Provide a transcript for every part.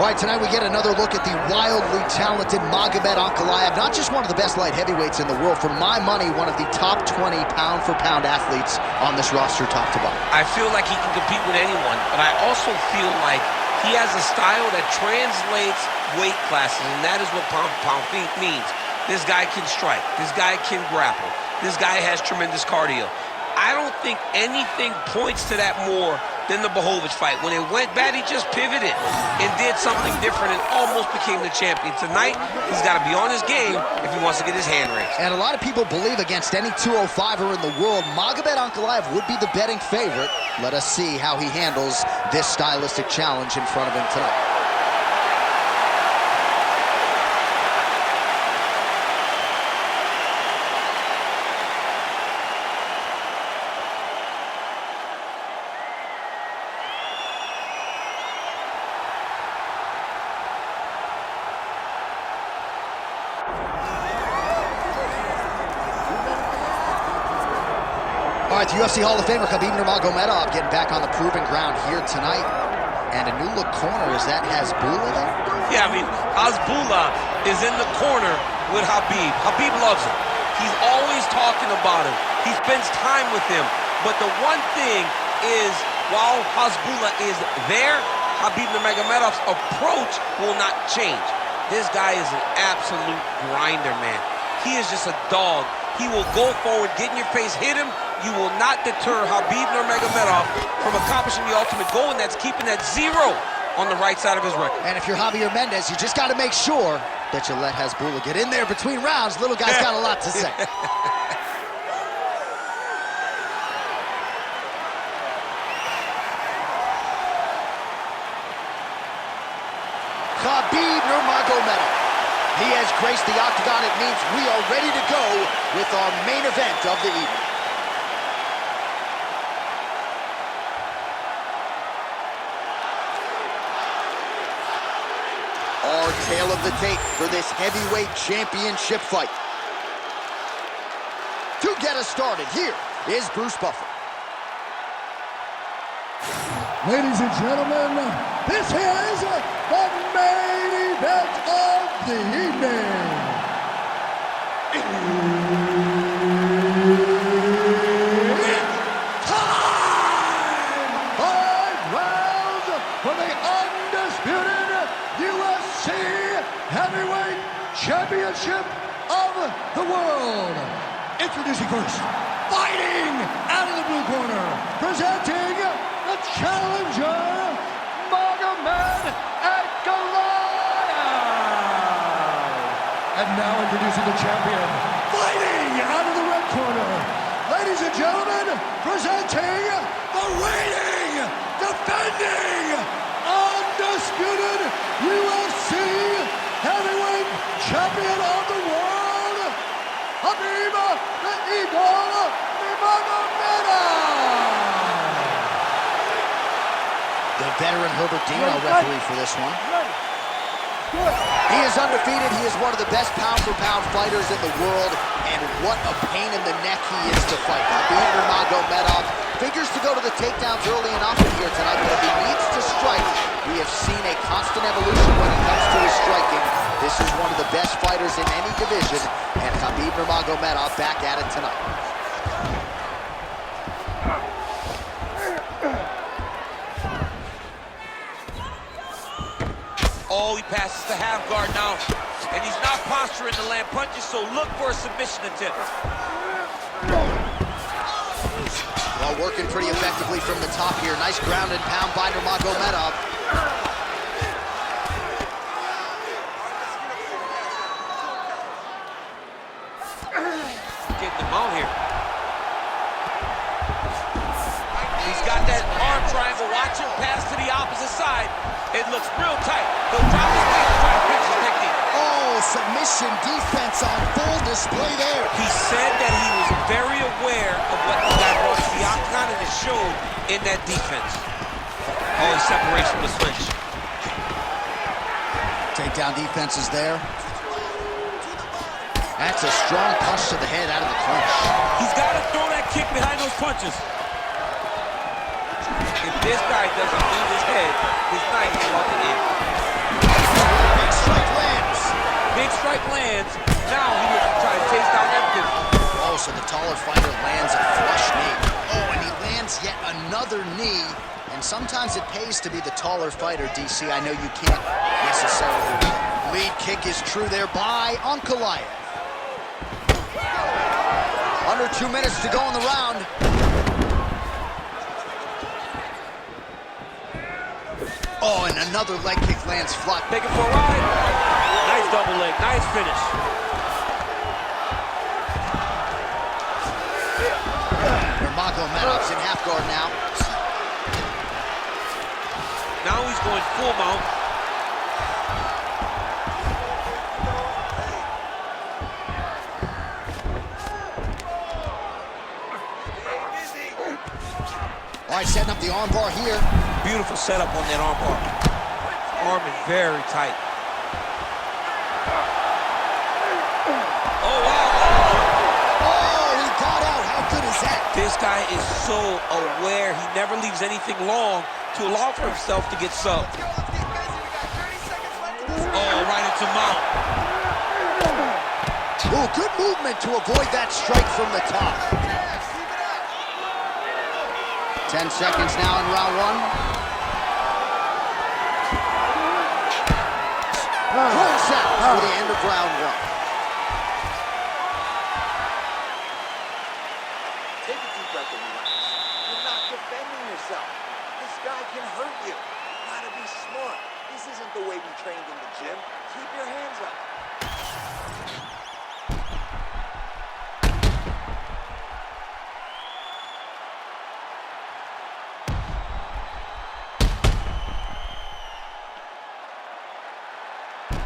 All right, tonight we get another look at the wildly talented Magomed Ankalaev, not just one of the best light heavyweights in the world, for my money, one of the top 20 pound-for-pound athletes on this roster, top to bottom. I feel like he can compete with anyone, but I also feel like he has a style that translates weight classes, and that is what pound-for-pound means. This guy can strike. This guy can grapple. This guy has tremendous cardio. I don't think anything points to that more than the Blachowicz fight. When it went bad, he just pivoted and did something different and almost became the champion. Tonight, he's got to be on his game if he wants to get his hand raised. And a lot of people believe against any 205er in the world, Magomed Ankalaev would be the betting favorite. Let us see how he handles this stylistic challenge in front of him tonight. All right, the UFC Hall of Famer Khabib Nurmagomedov getting back on the proving ground here tonight. And a new look corner, is that Hasbulla there? Yeah, I mean, Hasbulla is in the corner with Khabib. Khabib loves him. He's always talking about him. He spends time with him. But the one thing is, while Hasbulla is there, Khabib Nurmagomedov's approach will not change. This guy is an absolute grinder, man. He is just a dog. He will go forward, get in your face, hit him. You will not deter Khabib Nurmagomedov from accomplishing the ultimate goal, and that's keeping that 0 on the right side of his record. And if you're Javier Mendez, you just got to make sure that you let Hasbulla get in there between rounds. Little guy's got a lot to say. Khabib Nurmagomedov. He has graced the octagon. It means we are ready to go with our main event of the evening. Our tale of the tape for this heavyweight championship fight. To get us started, here is Bruce Buffer. Ladies and gentlemen, this is the main event of the evening. It's time! 5 rounds for the undisputed UFC Heavyweight Championship of the world. Introducing first, fighting out of the blue corner, presenting the challenger, Magomed Ankalaev. And now introducing the champion, fighting out of the red corner. Ladies and gentlemen, presenting the reigning, defending, undisputed UFC Heavyweight Champion of the world, Khabib the Eagle Nurmagomedov. The veteran Herbert Dino referee for this one. He is undefeated. He is one of the best pound-for-pound fighters in the world, and what a pain in the neck he is to fight. Khabib Nurmagomedov figures to go to the takedowns early and often here tonight, but if he needs to strike, we have seen a constant evolution when it comes to his striking. This is one of the best fighters in any division, and Khabib Nurmagomedov back at it tonight. Oh, he passes the half guard now, and he's not posturing to land punches, so look for a submission attempt. Well, working pretty effectively from the top here. Nice ground and pound by Nurmagomedov. Getting the mount here. He's got that arm triangle. Watch him pass to the opposite side. It looks real tight. He'll drop his feet and try to fix his technique. Oh, submission defense on full display there. He said that he was very aware of what the guy brought to the octagon, and it showed in that defense. Oh, his separation was flinch. Takedown defense is there. That's a strong punch to the head out of the clinch. He's got to throw that kick behind those punches. If this guy doesn't lose his head, his night is about to end. strike lands. Big strike lands. Now he looks to try to chase down Empton. Oh, so the taller fighter lands a flush knee. Oh, and he lands yet another knee. And sometimes it pays to be the taller fighter, DC. I know you can't necessarily. Lead kick is true there by Ankalaev. Under 2 minutes to go in the round. Oh, and another leg kick lands flat. Take it for a ride. Nice double leg. Nice finish. Nurmagomedov's in half guard now. Now he's going full mount. All right, setting up the arm bar here. Beautiful setup on that arm bar. Arm is very tight. Oh, wow. Oh, he got out. How good is that? This guy is so aware. He never leaves anything long to allow for himself to get subbed. Oh, right into mount. Oh, good movement to avoid that strike from the top. 10 seconds now in round one. Close out for the end of round one. Take a deep breath and relax. You're not defending yourself. This guy can hurt you. Gotta be smart. This isn't the way we trained in the gym. Keep your hands up.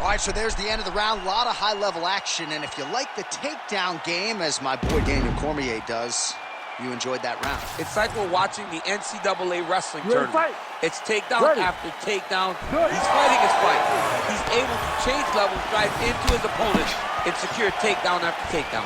All right, so there's the end of the round. A lot of high-level action, and if you like the takedown game, as my boy Daniel Cormier does, you enjoyed that round. It's like we're watching the NCAA wrestling tournament. It's takedown after takedown. He's fighting his fight. He's able to change levels, drive into his opponent, and secure takedown after takedown.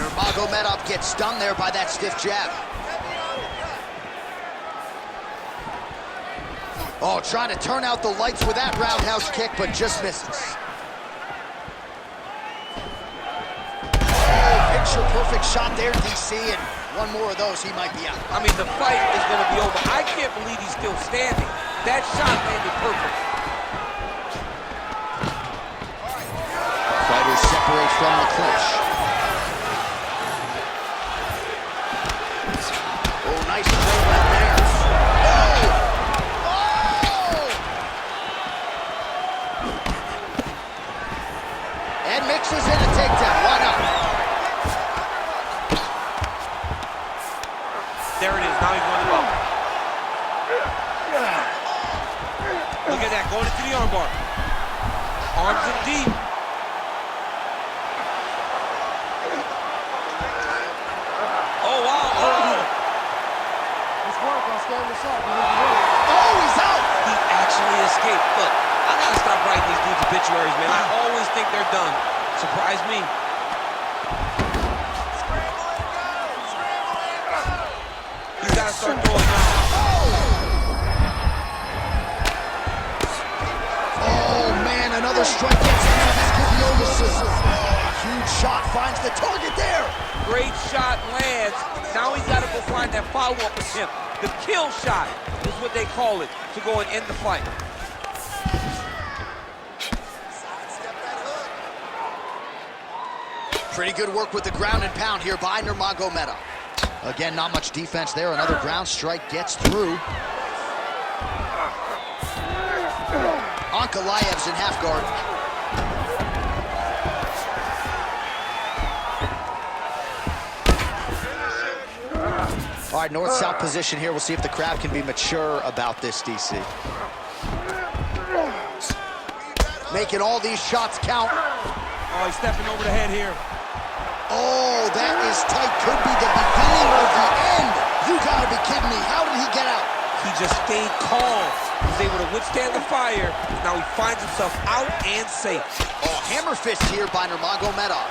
Nurmagomedov gets stunned there by that stiff jab. Oh, trying to turn out the lights with that roundhouse kick, but just misses. Oh, picture-perfect shot there, DC, and one more of those, he might be out. I mean, the fight is going to be over. I can't believe he's still standing. That shot landed perfect. Fighters separate from the clinch. Oh, nice play right there. And mixes in a takedown. Why not? There it is. Now he's running up. Look at that. Going into the armbar. Arms in deep. Oh, wow. Oh. Oh, he's out. He actually escaped. Look, I got to stop writing these dudes obituaries, man. I always think they're done. Surprise me. He's got to start throwing now. Oh, man, another strike gets him. This could be over soon. Huge shot finds the target there. Great shot lands. Now he's got to go find that follow-up attempt. The kill shot is what they call it, to go and end the fight. Pretty good work with the ground and pound here by Nurmagomedov. Again, not much defense there. Another ground strike gets through. Ankalaev's in half guard. All right, north-south position here. We'll see if the crowd can be mature about this, DC. Making all these shots count. Oh, he's stepping over the head here. Oh, that is tight. Could be the beginning of the end. You gotta be kidding me. How did he get out? He just stayed calm. He was able to withstand the fire. Now he finds himself out and safe. Oh, hammer fist here by Nurmagomedov.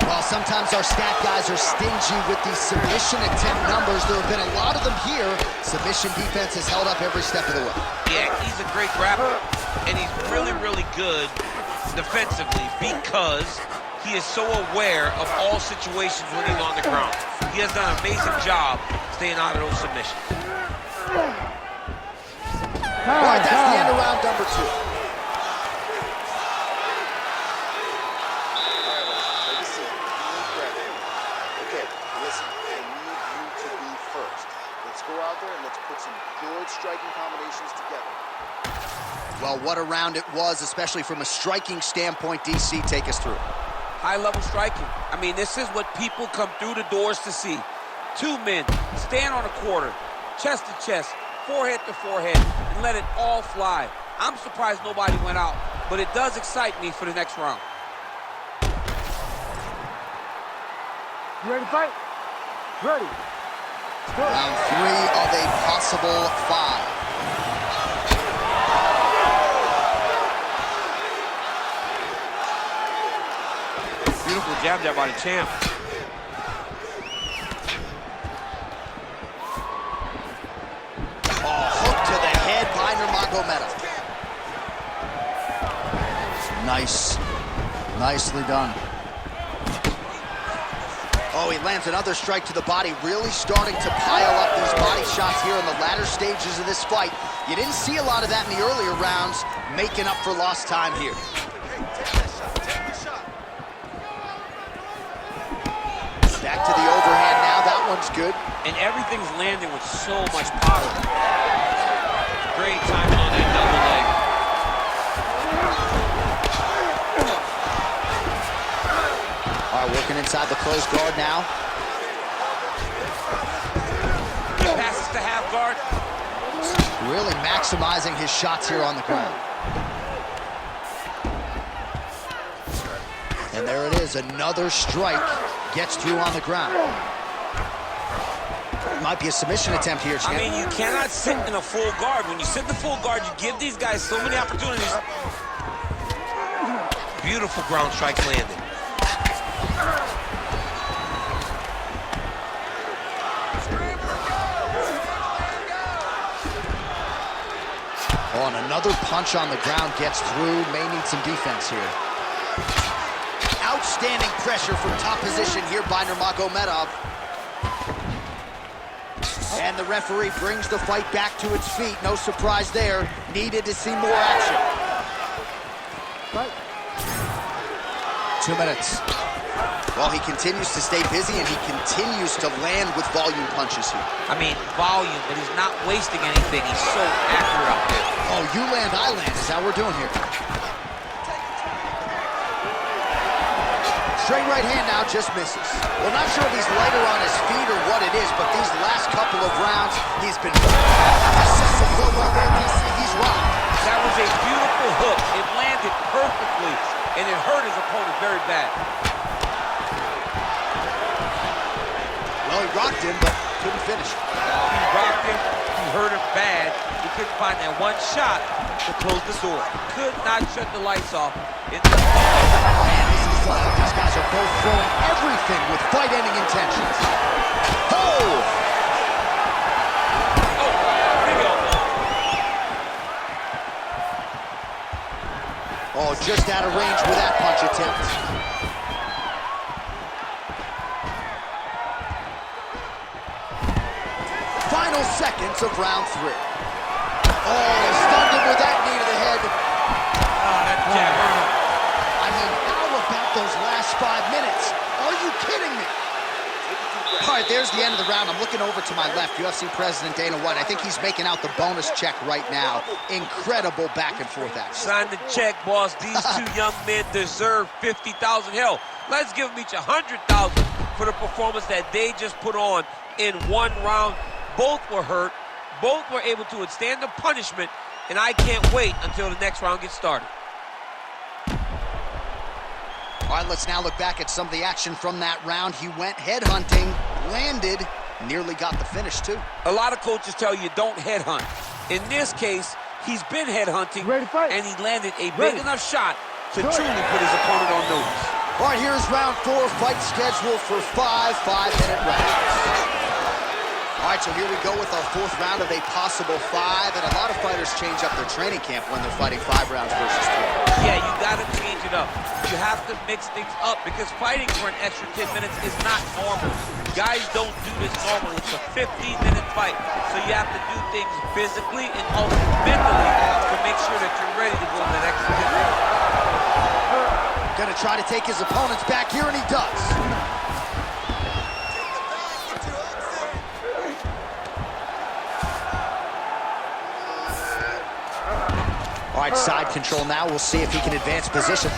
Well, sometimes our stat guys are stingy with these submission attempt numbers. There have been a lot of them here. Submission defense has held up every step of the way. Yeah, he's a great grappler. and he's really, really good defensively because he is so aware of all situations when he's on the ground. He has done an amazing job staying out of those submissions. All right, that's the end of round number 2. Okay, listen, I need you to be first. Let's go out there and let's put some good striking combinations together. Well, what a round it was, especially from a striking standpoint. DC, take us through. High-level striking. I mean, this is what people come through the doors to see. 2 men stand on a quarter, chest to chest, forehead to forehead, and let it all fly. I'm surprised nobody went out, but it does excite me for the next round. You ready to fight? Ready. Round 3 of a possible 5. Beautiful jab there by the champ. Hook to the head by Nurmagomedov. Nicely done. Oh, he lands another strike to the body, really starting to pile up these body shots here in the latter stages of this fight. You didn't see a lot of that in the earlier rounds, making up for lost time here. Back to the overhand now, that one's good. And everything's landing with so much power. Great timing on that double leg. All right, working inside the closed guard now. He passes to half guard. Really maximizing his shots here on the ground. And there it is, another strike gets through on the ground. Might be a submission attempt here, champ. I mean, you cannot sit in a full guard. When you sit in the full guard, you give these guys so many opportunities. Beautiful ground strike landing. Oh, and another punch on the ground gets through. May need some defense here. Outstanding pressure from top position here by Nurmagomedov. And the referee brings the fight back to its feet. No surprise there. Needed to see more action. Right. 2 minutes. Well, he continues to stay busy, and he continues to land with volume punches here. I mean, volume, but he's not wasting anything. He's so accurate out there. Oh, you land, I land is how we're doing here. Straight right hand now just misses. Well, not sure if he's lighter on his feet or what it is, but these last couple of rounds, he's been excessive hook right there, DC. He's rocked. That was a beautiful hook. It landed perfectly, and it hurt his opponent very bad. Well, he rocked him, but couldn't finish. He rocked him. He hurt him bad. He couldn't find that one shot to close the door. Could not shut the lights off. Man, this is these guys are both throwing everything with fight-ending intentions. Oh! Big elbow. Oh, just out of range with that punch attempt. Final seconds of round 3. Oh, he stunned him with that knee to the head. Oh, that jab hurt him. I mean, how about those last 5 minutes? Are you kidding me? All right, there's the end of the round. I'm looking over to my left, UFC President Dana White. I think he's making out the bonus check right now. Incredible back and forth action. Sign the check, boss. These 2 young men deserve $50,000. Hell, let's give them each $100,000 for the performance that they just put on in 1 round. Both were hurt. Both were able to withstand the punishment, and I can't wait until the next round gets started. All right, let's now look back at some of the action from that round. He went headhunting, landed, nearly got the finish, too. A lot of coaches tell you don't headhunt. In this case, he's been headhunting, Ready to fight? and he landed a big enough shot to truly put his opponent on notice. All right, here's round 4, fight scheduled for 5 5-minute rounds. All right, so here we go with our 4th round of a possible 5, and a lot of fighters change up their training camp when they're fighting 5 rounds versus 3. Yeah, you gotta change it up. You have to mix things up because fighting for an extra 10 minutes is not normal. Guys don't do this normally. It's a 15-minute fight, so you have to do things physically and also mentally to make sure that you're ready to go in the next 10 minutes. Gonna try to take his opponents back here, and he does. All right, side control now. We'll see if he can advance position.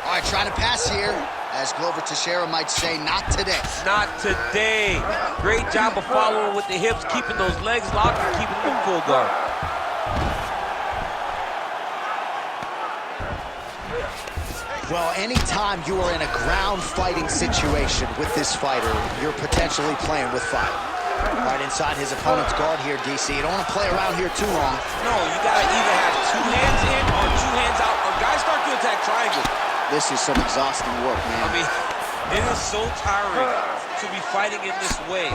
All right, trying to pass here. As Glover Teixeira might say, not today. Not today. Great job of following with the hips, keeping those legs locked and keeping them full guard. Well, anytime you are in a ground fighting situation with this fighter, you're potentially playing with fire. Right inside his opponent's guard here, DC. You don't want to play around here too long. No, you gotta either have 2 hands in or 2 hands out, or guys start to attack triangle. This is some exhausting work, man. I mean, it is so tiring to be fighting in this way.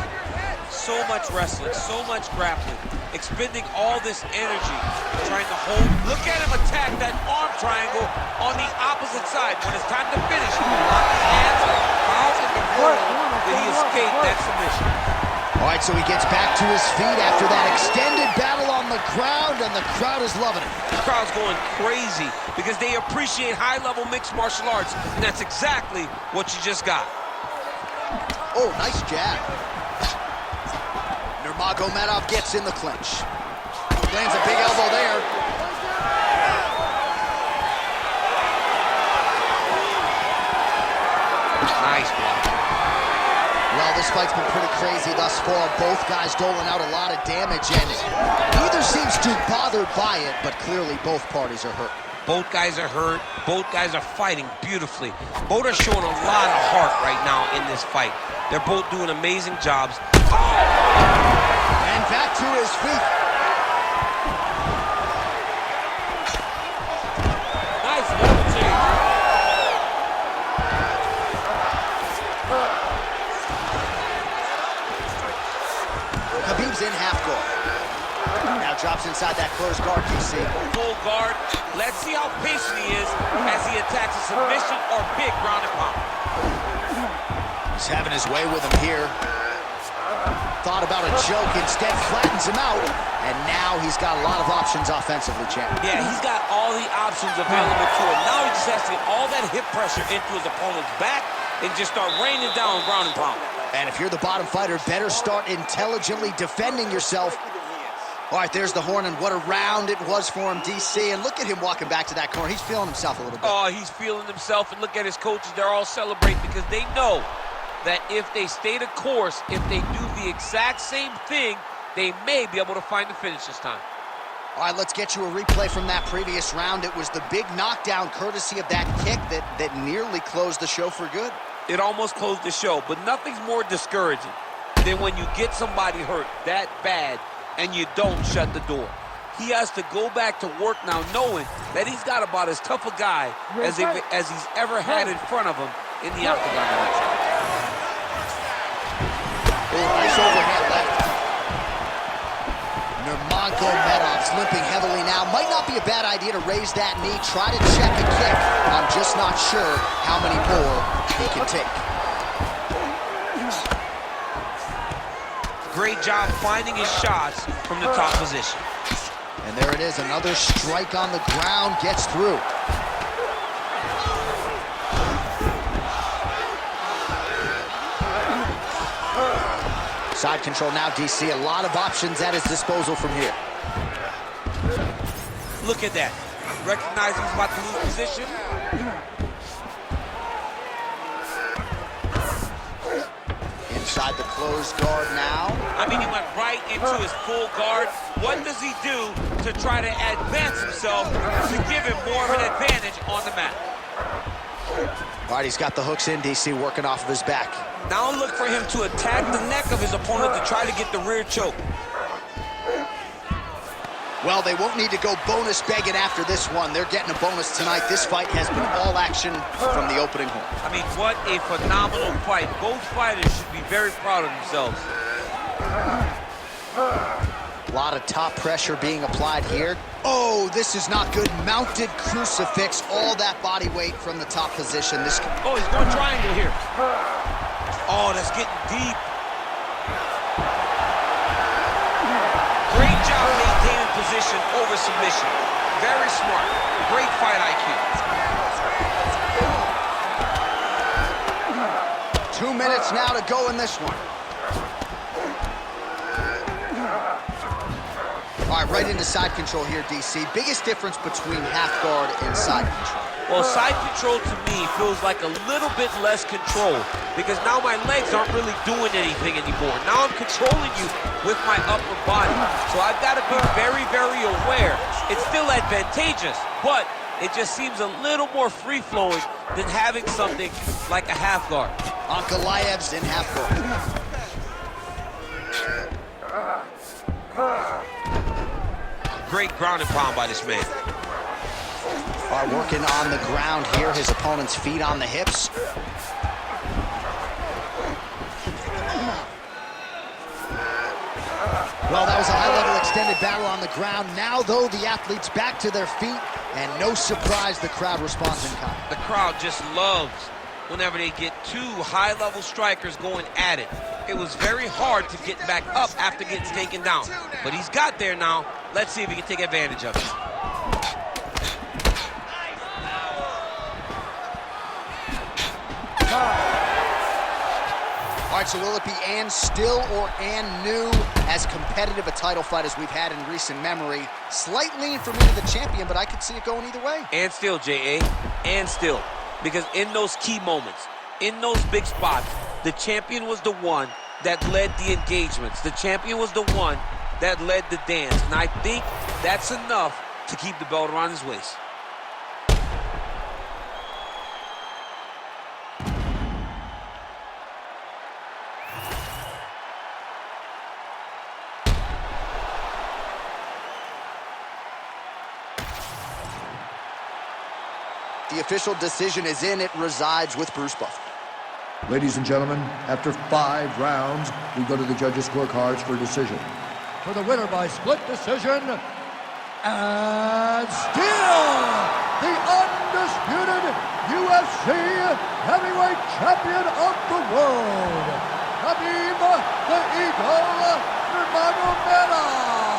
So much wrestling, so much grappling, expending all this energy, trying to hold. Look at him attack that arm triangle on the opposite side. When it's time to finish, he locked his hands, fouls in the world, that he escaped that submission. All right, so he gets back to his feet after that extended battle on the ground, and the crowd is loving it. The crowd's going crazy because they appreciate high-level mixed martial arts, and that's exactly what you just got. Oh, nice jab. Nurmagomedov gets in the clinch. Lands a big elbow there. Nice block. Well, this fight's been pretty crazy thus far. Both guys doling out a lot of damage, and neither seems too bothered by it, but clearly both parties are hurt. Both guys are hurt. Both guys are fighting beautifully. Both are showing a lot of heart right now in this fight. They're both doing amazing jobs. And back to his feet. Nice level change. Khabib's in half guard. Now drops inside that closed guard, DC. Full guard. Let's see how patient he is as he attacks a submission or big ground and pound. He's having his way with him here. Thought about a joke, instead flattens him out, and now he's got a lot of options offensively, champ. Yeah, he's got all the options available to him. Now he just has to get all that hip pressure into his opponent's back and just start raining down ground and pound. And if you're the bottom fighter, better start intelligently defending yourself. All right, there's the horn, and what a round it was for him, DC. And look at him walking back to that corner. He's feeling himself a little bit. Oh, he's feeling himself, and look at his coaches. They're all celebrating because they know that if they stay the course, if they do the exact same thing, they may be able to find the finish this time. All right, let's get you a replay from that previous round. It was the big knockdown courtesy of that kick that nearly closed the show for good. It almost closed the show, but nothing's more discouraging than when you get somebody hurt that bad and you don't shut the door. He has to go back to work now knowing that he's got about as tough a guy as he's ever had in front of him in the octagon. Oh, nice overhand left. Nurmagomedov's limping heavily now. Might not be a bad idea to raise that knee, try to check a kick. I'm just not sure how many more he can take. Great job finding his shots from the top position. And there it is, another strike on the ground, gets through. Side control now, DC. A lot of options at his disposal from here. Look at that. Recognizing he's about to lose position. Inside the closed guard now. I mean, he went right into his full guard. What does he do to try to advance himself to give him more of an advantage on the mat? All right, he's got the hooks in, DC, working off of his back. Now look for him to attack the neck of his opponent to try to get the rear choke. Well, they won't need to go bonus begging after this one. They're getting a bonus tonight. This fight has been all action from the opening horn. I mean, what a phenomenal fight. Both fighters should be very proud of themselves. A lot of top pressure being applied here. Oh, this is not good. Mounted crucifix, all that body weight from the top position. Oh, he's going triangle here. Oh, that's getting deep. Great job maintaining position over submission. Very smart. Great fight IQ. 2 minutes now to go in this one. All right, right into side control here, DC. Biggest difference between half guard and side control. Well, side control to me feels like a little bit less control because now my legs aren't really doing anything anymore. Now I'm controlling you with my upper body. So I've got to be very, very aware. It's still advantageous, but it just seems a little more free-flowing than having something like a half guard. Ankalaev's in half guard. Great ground and pound by this man. Are working on the ground here. His opponent's feet on the hips. Well, that was a high-level extended battle on the ground. Now, though, the athletes back to their feet, and no surprise, the crowd responds in kind. The crowd just loves whenever they get two high-level strikers going at it. It was very hard to get back up after getting taken down. But he's got there now. Let's see if he can take advantage of it. All right, so will it be and still or and new? As competitive a title fight as we've had in recent memory. Slight lean for me to the champion, but I could see it going either way. And still, J.A., and still. Because in those key moments, in those big spots, the champion was the one that led the engagements. The champion was the one that led the dance. And I think that's enough to keep the belt around his waist. The official decision is in. It resides with Bruce Buffer. Ladies and gentlemen, after 5 rounds, we go to the judges' scorecards for decision. For the winner by split decision, and still the undisputed UFC heavyweight champion of the world, Khabib the Eagle Nurmagomedov.